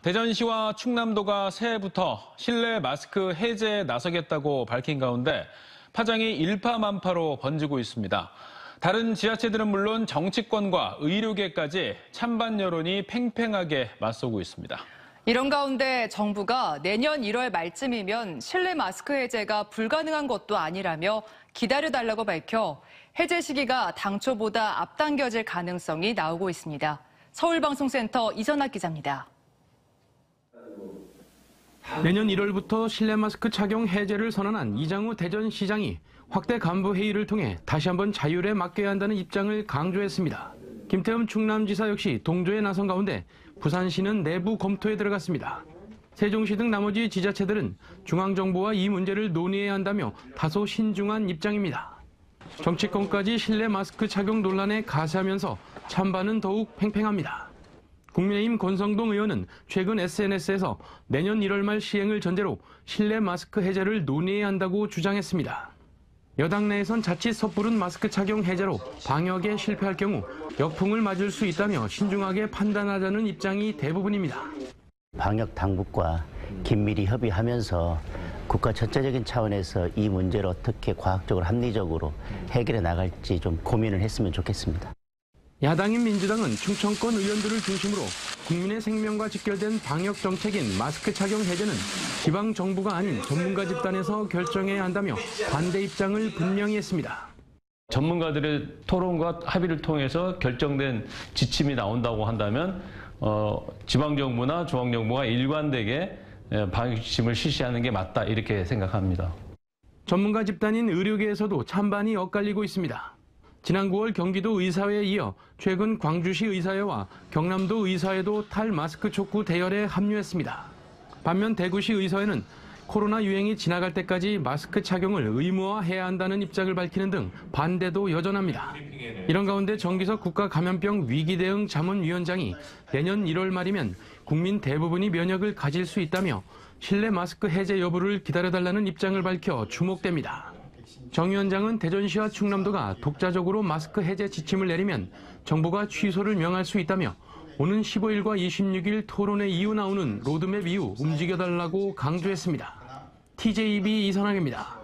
대전시와 충남도가 새해부터 실내 마스크 해제에 나서겠다고 밝힌 가운데 파장이 일파만파로 번지고 있습니다. 다른 지자체들은 물론 정치권과 의료계까지 찬반 여론이 팽팽하게 맞서고 있습니다. 이런 가운데 정부가 내년 1월 말쯤이면 실내 마스크 해제가 불가능한 것도 아니라며 기다려달라고 밝혀 해제 시기가 당초보다 앞당겨질 가능성이 나오고 있습니다. 서울방송센터 이선학 기자입니다. 내년 1월부터 실내 마스크 착용 해제를 선언한 이장우 대전시장이 확대 간부 회의를 통해 다시 한번 자율에 맡겨야 한다는 입장을 강조했습니다. 김태흠 충남지사 역시 동조에 나선 가운데 부산시는 내부 검토에 들어갔습니다. 세종시 등 나머지 지자체들은 중앙정부와 이 문제를 논의해야 한다며 다소 신중한 입장입니다. 정치권까지 실내 마스크 착용 논란에 가세하면서 찬반은 더욱 팽팽합니다. 국민의힘 권성동 의원은 최근 SNS에서 내년 1월 말 시행을 전제로 실내 마스크 해제를 논의해야 한다고 주장했습니다. 여당 내에선 자칫 섣부른 마스크 착용 해제로 방역에 실패할 경우 역풍을 맞을 수 있다며 신중하게 판단하자는 입장이 대부분입니다. 방역 당국과 긴밀히 협의하면서 국가 전체적인 차원에서 이 문제를 어떻게 과학적으로 합리적으로 해결해 나갈지 좀 고민을 했으면 좋겠습니다. 야당인 민주당은 충청권 의원들을 중심으로 국민의 생명과 직결된 방역 정책인 마스크 착용 해제는 지방 정부가 아닌 전문가 집단에서 결정해야 한다며 반대 입장을 분명히 했습니다. 전문가들의 토론과 합의를 통해서 결정된 지침이 나온다고 한다면 지방 정부나 중앙 정부가 일관되게 방역 지침을 실시하는 게 맞다 이렇게 생각합니다. 전문가 집단인 의료계에서도 찬반이 엇갈리고 있습니다. 지난 9월 경기도 의사회에 이어 최근 광주시 의사회와 경남도 의사회도 탈마스크 촉구 대열에 합류했습니다. 반면 대구시 의사회는 코로나 유행이 지나갈 때까지 마스크 착용을 의무화해야 한다는 입장을 밝히는 등 반대도 여전합니다. 이런 가운데 정기석 국가감염병 위기대응 자문위원장이 내년 1월 말이면 국민 대부분이 면역을 가질 수 있다며 실내 마스크 해제 여부를 기다려달라는 입장을 밝혀 주목됩니다. 정 위원장은 대전시와 충남도가 독자적으로 마스크 해제 지침을 내리면 정부가 취소를 명할 수 있다며 오는 15일과 26일 토론회 이후 나오는 로드맵 이후 움직여달라고 강조했습니다. TJB 이선학입니다.